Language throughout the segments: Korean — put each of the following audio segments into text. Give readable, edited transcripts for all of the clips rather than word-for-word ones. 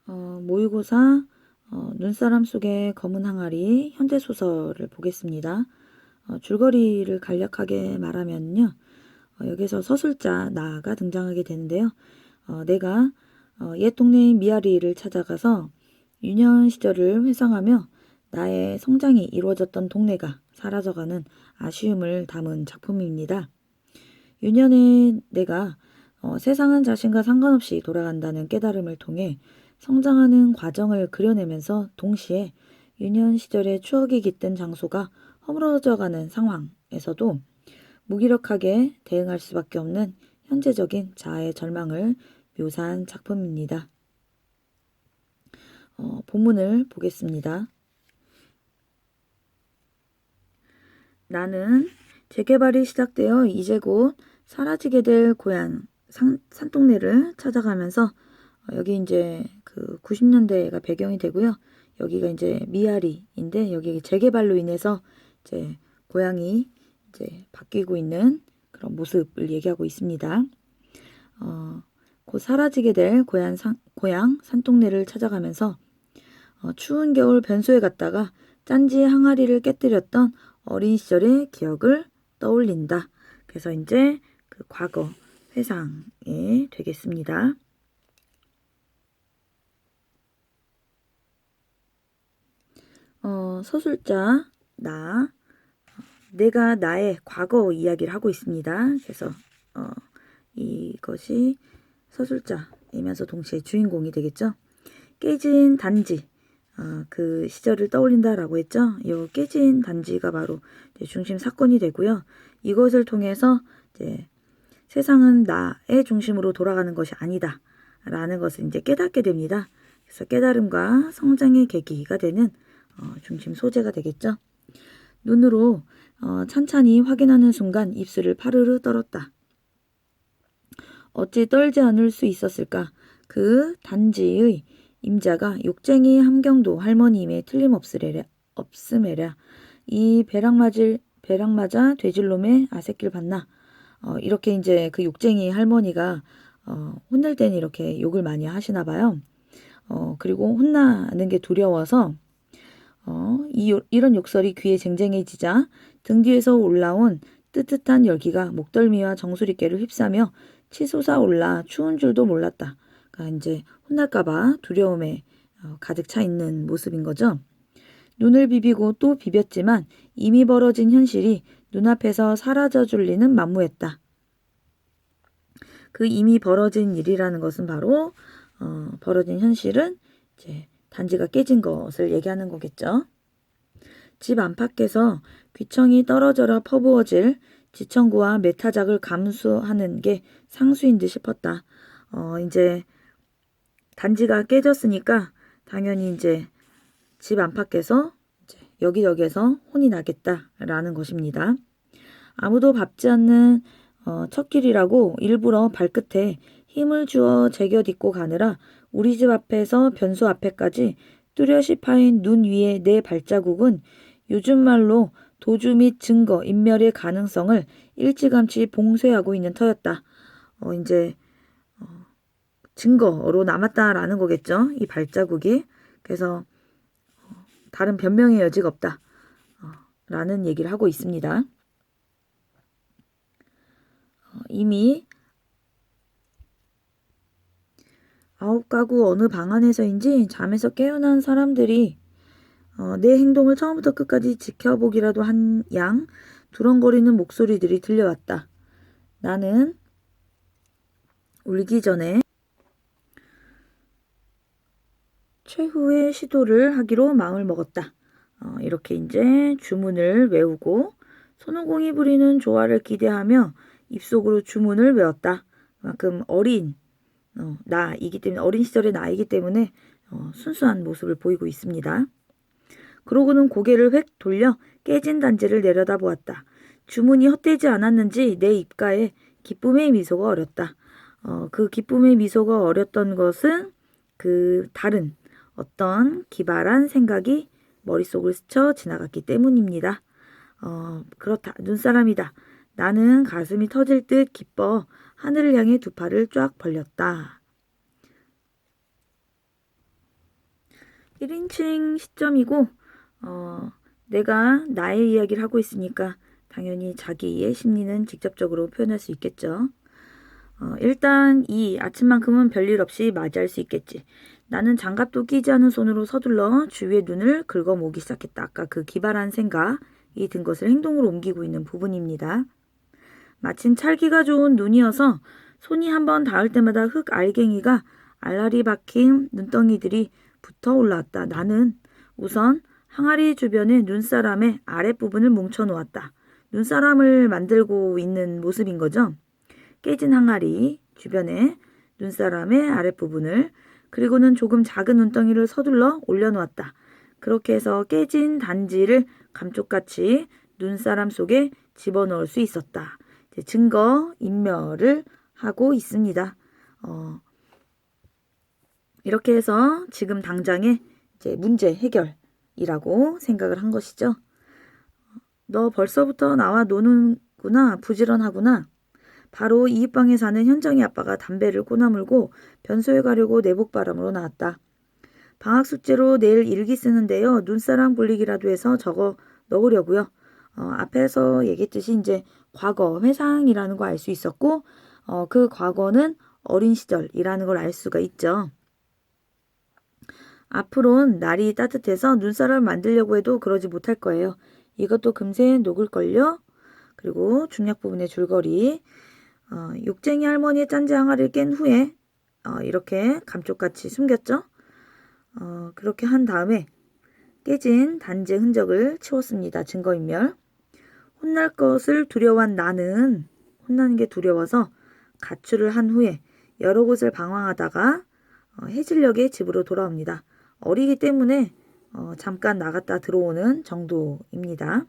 모의고사 눈사람 속의 검은 항아리 현대소설을 보겠습니다. 줄거리를 간략하게 말하면요. 여기서 서술자 나가 등장하게 되는데요. 내가 옛 동네인 미아리를 찾아가서 유년 시절을 회상하며 나의 성장이 이루어졌던 동네가 사라져가는 아쉬움을 담은 작품입니다. 유년의 내가 세상은 자신과 상관없이 돌아간다는 깨달음을 통해 성장하는 과정을 그려내면서 동시에 유년 시절의 추억이 깃든 장소가 허물어져가는 상황에서도 무기력하게 대응할 수밖에 없는 현재적인 자아의 절망을 묘사한 작품입니다. 본문을 보겠습니다. 나는 재개발이 시작되어 이제 곧 사라지게 될 고향 산동네를 찾아가면서 여기 이제 그 90년대가 배경이 되고요. 여기가 이제 미아리인데 여기 재개발로 인해서 이제 고향이 이제 바뀌고 있는 그런 모습을 얘기하고 있습니다. 곧 사라지게 될 고향 산동네를 찾아가면서 추운 겨울 변소에 갔다가 짠지 항아리를 깨뜨렸던 어린 시절의 기억을 떠올린다. 그래서 이제 그 과거 회상이 되겠습니다. 서술자 내가 나의 과거 이야기를 하고 있습니다. 그래서 이것이 서술자이면서 동시에 주인공이 되겠죠. 깨진 단지 그 시절을 떠올린다라고 했죠. 이 깨진 단지가 바로 중심 사건이 되고요. 이것을 통해서 이제 세상은 나의 중심으로 돌아가는 것이 아니다 라는 것을 이제 깨닫게 됩니다. 그래서 깨달음과 성장의 계기가 되는 중심 소재가 되겠죠. 눈으로 찬찬히 확인하는 순간 입술을 파르르 떨었다. 어찌 떨지 않을 수 있었을까? 그 단지의 임자가 욕쟁이 함경도 할머니임에 없음에랴. 이 배락 맞아 돼질놈의 아새끼를 봤나? 이렇게 이제 그 욕쟁이 할머니가 혼낼 때는 이렇게 욕을 많이 하시나 봐요. 그리고 혼나는 게 두려워서 이런 욕설이 귀에 쟁쟁해지자 등 뒤에서 올라온 뜨뜻한 열기가 목덜미와 정수리께를 휩싸며 치솟아 올라 추운 줄도 몰랐다. 그러니까 이제 혼날까봐 두려움에 가득 차 있는 모습인 거죠. 눈을 비비고 또 비볐지만 이미 벌어진 현실이 눈앞에서 사라져줄 리는 만무했다. 그 이미 벌어진 일이라는 것은 바로 벌어진 현실은 이제 단지가 깨진 것을 얘기하는 거겠죠. 집 안팎에서 귀청이 떨어져라 퍼부어질 지청구와 메타작을 감수하는 게 상수인 듯 싶었다. 이제 단지가 깨졌으니까 당연히 이제 집 안팎에서 이제 여기저기에서 혼이 나겠다라는 것입니다. 아무도 밟지 않는 첫 길이라고 일부러 발끝에 힘을 주어 제껴딛고 가느라 우리 집 앞에서 변소 앞에까지 뚜렷이 파인 눈 위에 내 발자국은 요즘 말로 도주 및 증거, 인멸의 가능성을 일찌감치 봉쇄하고 있는 터였다. 이제 증거로 남았다라는 거겠죠. 이 발자국이. 그래서 다른 변명의 여지가 없다. 라는 얘기를 하고 있습니다. 이미 9가구 어느 방 안에서인지 잠에서 깨어난 사람들이 내 행동을 처음부터 끝까지 지켜보기라도 한 양 두렁거리는 목소리들이 들려왔다. 나는 울기 전에 최후의 시도를 하기로 마음을 먹었다. 이렇게 이제 주문을 외우고 손오공이 부리는 조화를 기대하며 입속으로 주문을 외웠다. 그만큼 어린 나이기 때문에 어린 시절의 나이기 때문에 순수한 모습을 보이고 있습니다. 그러고는 고개를 획 돌려 깨진 단지를 내려다보았다. 주문이 헛되지 않았는지 내 입가에 기쁨의 미소가 어렸다. 그 기쁨의 미소가 어렸던 것은 그 다른 어떤 기발한 생각이 머릿속을 스쳐 지나갔기 때문입니다. 그렇다. 눈사람이다. 나는 가슴이 터질 듯 기뻐 하늘을 향해 두 팔을 쫙 벌렸다. 1인칭 시점이고 내가 나의 이야기를 하고 있으니까 당연히 자기의 심리는 직접적으로 표현할 수 있겠죠. 일단 이 아침만큼은 별일 없이 맞이할 수 있겠지. 나는 장갑도 끼지 않은 손으로 서둘러 주위의 눈을 긁어모으기 시작했다. 아까 그 기발한 생각이 든 것을 행동으로 옮기고 있는 부분입니다. 마침 찰기가 좋은 눈이어서 손이 한번 닿을 때마다 흙 알갱이가 알알이 박힌 눈덩이들이 붙어 올라왔다. 나는 우선 항아리 주변의 눈사람의 아랫부분을 뭉쳐 놓았다. 눈사람을 만들고 있는 모습인 거죠. 깨진 항아리 주변에 눈사람의 아랫부분을, 그리고는 조금 작은 눈덩이를 서둘러 올려놓았다. 그렇게 해서 깨진 단지를 감쪽같이 눈사람 속에 집어넣을 수 있었다. 이제 증거 인멸을 하고 있습니다. 이렇게 해서 지금 당장의 이제 문제 해결이라고 생각을 한 것이죠. 너 벌써부터 나와 노는구나, 부지런하구나. 바로 이웃방에 사는 현정이 아빠가 담배를 꼬나물고 변소에 가려고 내복바람으로 나왔다. 방학 숙제로 내일 일기 쓰는데요. 눈사람 굴리기라도 해서 적어 넣으려고요. 앞에서 얘기했듯이 이제 과거, 회상이라는 거 알 수 있었고 그 과거는 어린 시절이라는 걸 알 수가 있죠. 앞으로는 날이 따뜻해서 눈사람을 만들려고 해도 그러지 못할 거예요. 이것도 금세 녹을걸요. 그리고 중략 부분의 줄거리. 욕쟁이 할머니의 짠지 항아리를 깬 후에 이렇게 감쪽같이 숨겼죠. 그렇게 한 다음에 깨진 단지의 흔적을 치웠습니다. 증거인멸. 혼날 것을 두려워한 나는 혼나는 게 두려워서 가출을 한 후에 여러 곳을 방황하다가 해질녘에 집으로 돌아옵니다. 어리기 때문에 잠깐 나갔다 들어오는 정도입니다.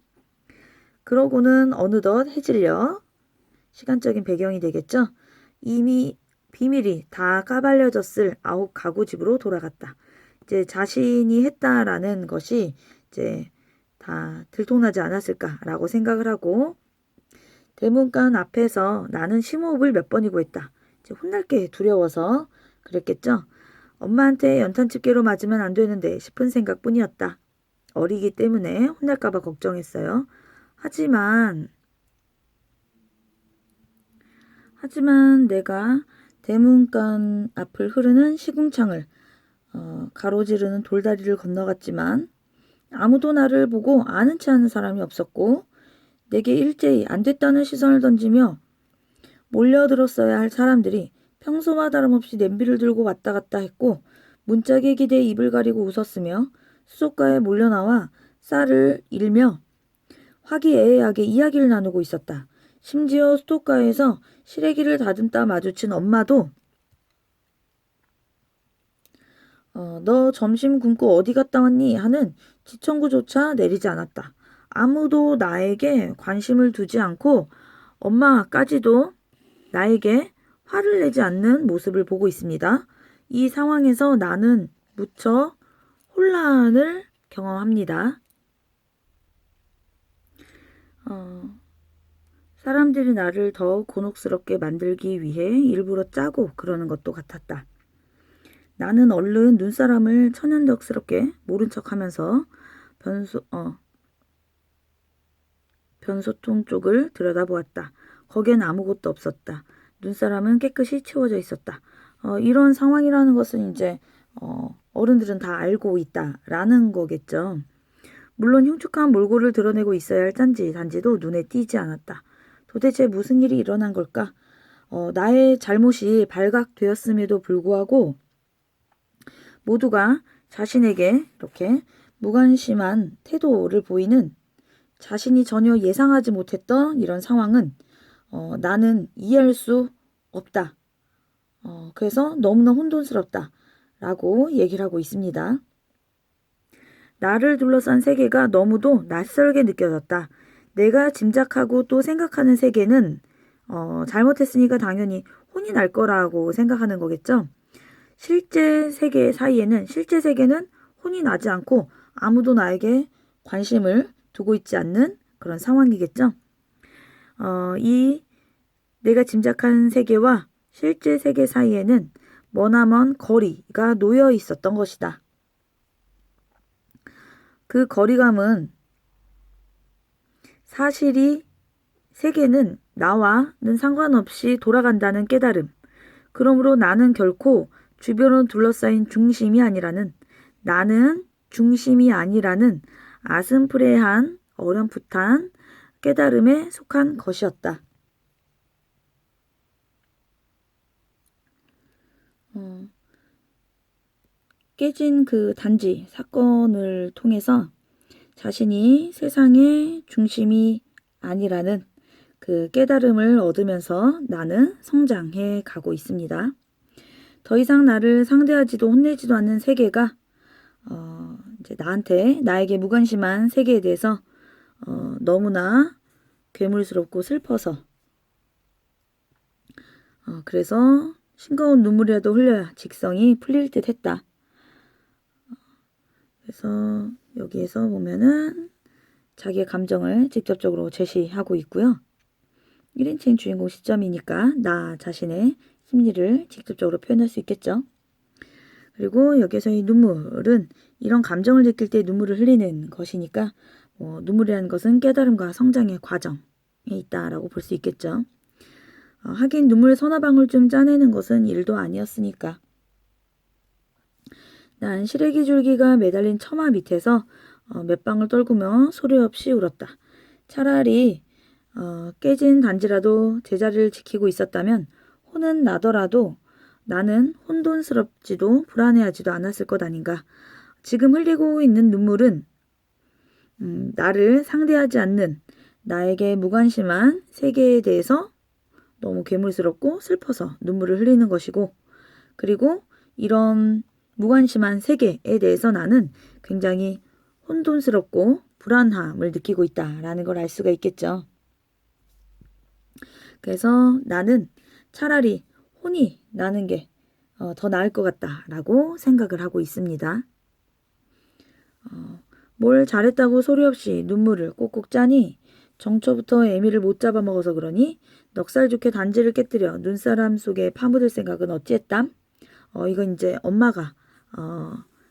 그러고는 어느덧 해질녘, 시간적인 배경이 되겠죠. 이미 비밀이 다 까발려졌을 아홉 가구 집으로 돌아갔다. 이제 자신이 했다라는 것이 이제 다 들통나지 않았을까라고 생각을 하고 대문간 앞에서 나는 심호흡을 몇 번이고 했다. 이제 혼날 게 두려워서 그랬겠죠. 엄마한테 연탄집게로 맞으면 안 되는데 싶은 생각뿐이었다. 어리기 때문에 혼날까봐 걱정했어요. 하지만 내가 대문간 앞을 흐르는 시궁창을 가로지르는 돌다리를 건너갔지만 아무도 나를 보고 아는 체 하는 사람이 없었고 내게 일제히 안 됐다는 시선을 던지며 몰려들었어야 할 사람들이 평소와 다름없이 냄비를 들고 왔다 갔다 했고 문짝에 기대 입을 가리고 웃었으며 수족가에 몰려나와 쌀을 일며 화기애애하게 이야기를 나누고 있었다. 심지어 수도가에서 시래기를 다듬다 마주친 엄마도 너 점심 굶고 어디 갔다 왔니? 하는 지청구조차 내리지 않았다. 아무도 나에게 관심을 두지 않고 엄마까지도 나에게 화를 내지 않는 모습을 보고 있습니다. 이 상황에서 나는 무척 혼란을 경험합니다. 사람들이 나를 더 곤혹스럽게 만들기 위해 일부러 짜고 그러는 것도 같았다. 나는 얼른 눈사람을 천연덕스럽게 모른 척하면서 변소통 쪽을 들여다보았다. 거기엔 아무것도 없었다. 눈사람은 깨끗이 치워져 있었다. 이런 상황이라는 것은 이제 어른들은 다 알고 있다라는 거겠죠. 물론 흉측한 몰골을 드러내고 있어야 할 단지도 눈에 띄지 않았다. 도대체 무슨 일이 일어난 걸까? 나의 잘못이 발각되었음에도 불구하고 모두가 자신에게 이렇게 무관심한 태도를 보이는 자신이 전혀 예상하지 못했던 이런 상황은 나는 이해할 수 없다. 그래서 너무나 혼돈스럽다 라고 얘기를 하고 있습니다. 나를 둘러싼 세계가 너무도 낯설게 느껴졌다. 내가 짐작하고 또 생각하는 세계는 잘못했으니까 당연히 혼이 날 거라고 생각하는 거겠죠. 실제 세계는 혼이 나지 않고 아무도 나에게 관심을 두고 있지 않는 그런 상황이겠죠. 이 내가 짐작한 세계와 실제 세계 사이에는 머나먼 거리가 놓여 있었던 것이다. 그 거리감은 사실이 세계는 나와는 상관없이 돌아간다는 깨달음. 그러므로 나는 결코 주변으로 둘러싸인 중심이 아니라는, 나는 중심이 아니라는 아슴프레한 어렴풋한 깨달음에 속한 것이었다. 깨진 그 단지 사건을 통해서 자신이 세상의 중심이 아니라는 그 깨달음을 얻으면서 나는 성장해 가고 있습니다. 더 이상 나를 상대하지도 혼내지도 않는 세계가 이제 나에게 무관심한 세계에 대해서 너무나 괴물스럽고 슬퍼서 그래서 싱거운 눈물이라도 흘려야 직성이 풀릴 듯 했다. 그래서 여기에서 보면은 자기의 감정을 직접적으로 제시하고 있고요. 1인칭 주인공 시점이니까 나 자신의 심리를 직접적으로 표현할 수 있겠죠. 그리고 여기서 이 눈물은 이런 감정을 느낄 때 눈물을 흘리는 것이니까 눈물이라는 것은 깨달음과 성장의 과정에 있다라고 볼 수 있겠죠. 하긴 눈물 서너 방울 좀 짜내는 것은 일도 아니었으니까. 난 시래기 줄기가 매달린 처마 밑에서 몇 방울 떨구며 소리 없이 울었다. 차라리 깨진 단지라도 제자리를 지키고 있었다면 혼은 나더라도 나는 혼돈스럽지도 불안해하지도 않았을 것 아닌가. 지금 흘리고 있는 눈물은 나를 상대하지 않는 나에게 무관심한 세계에 대해서 너무 괴물스럽고 슬퍼서 눈물을 흘리는 것이고, 그리고 이런 무관심한 세계에 대해서 나는 굉장히 혼돈스럽고 불안함을 느끼고 있다라는 걸 알 수가 있겠죠. 그래서 나는 차라리 혼이 나는 게 더 나을 것 같다라고 생각을 하고 있습니다. 뭘 잘했다고 소리 없이 눈물을 꼭꼭 짜니? 정초부터 애미를 못 잡아먹어서 그러니? 넉살 좋게 단지를 깨뜨려 눈사람 속에 파묻을 생각은 어찌했담? 이건 이제 엄마가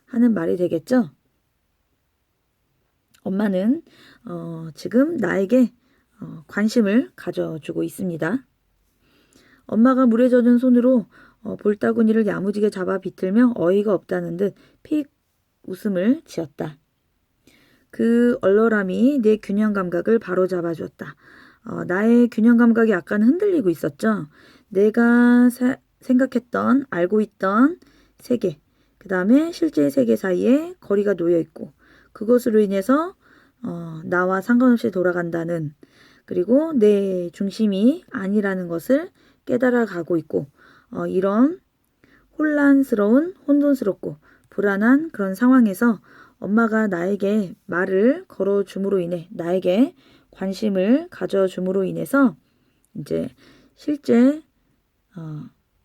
하는 말이 되겠죠? 엄마는 지금 나에게 관심을 가져주고 있습니다. 엄마가 물에 젖은 손으로 볼따구니를 야무지게 잡아 비틀며 어이가 없다는 듯 픽 웃음을 지었다. 그 얼얼함이 내 균형 감각을 바로 잡아주었다. 나의 균형 감각이 약간 흔들리고 있었죠. 내가 생각했던, 알고 있던 세계, 그 다음에 실제 세계 사이에 거리가 놓여 있고, 그것으로 인해서 나와 상관없이 돌아간다는, 그리고 내 중심이 아니라는 것을 깨달아 가고 있고, 이런 혼란스러운, 혼돈스럽고 불안한 그런 상황에서 엄마가 나에게 말을 걸어줌으로 인해, 나에게 관심을 가져줌으로 인해서 이제 실제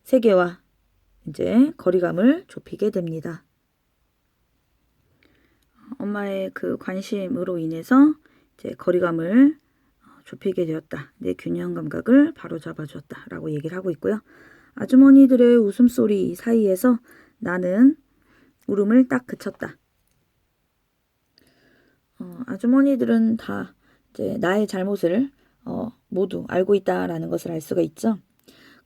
세계와 이제 거리감을 좁히게 됩니다. 엄마의 그 관심으로 인해서 이제 거리감을 좁히게 되었다. 내 균형 감각을 바로잡아 주었다. 라고 얘기를 하고 있고요. 아주머니들의 웃음소리 사이에서 나는 울음을 딱 그쳤다. 아주머니들은 다 이제 나의 잘못을 모두 알고 있다라는 것을 알 수가 있죠.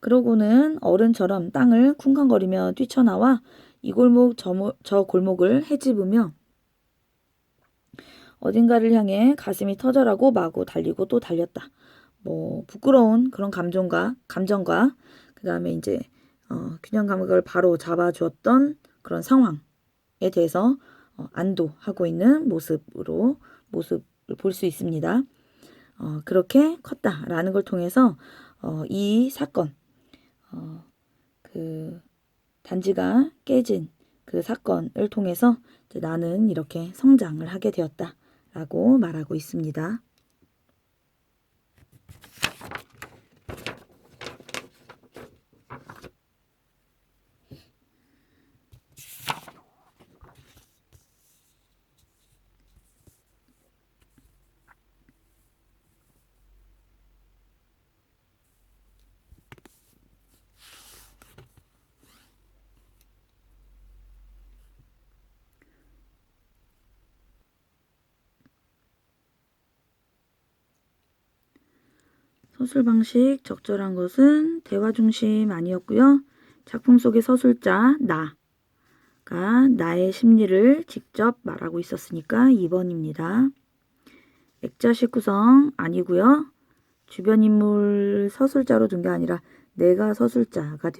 그러고는 어른처럼 땅을 쿵쾅거리며 뛰쳐나와 이 골목 저 골목을 헤집으며 어딘가를 향해 가슴이 터져라고 마구 달리고 또 달렸다. 부끄러운 그런 감정과 그 다음에 이제 균형 감각을 바로 잡아주었던 그런 상황에 대해서 안도하고 있는 모습을 볼 수 있습니다. 그렇게 컸다라는 걸 통해서 이 사건, 그 단지가 깨진 그 사건을 통해서 이제 나는 이렇게 성장을 하게 되었다라고 말하고 있습니다. 서술 방식 적절한 것은 대화 중심 아니었고요. 작품 속의 서술자 나가 나의 심리를 직접 말하고 있었으니까 2번입니다. 액자식 구성 아니고요. 주변 인물 서술자로 둔 게 아니라 내가 서술자가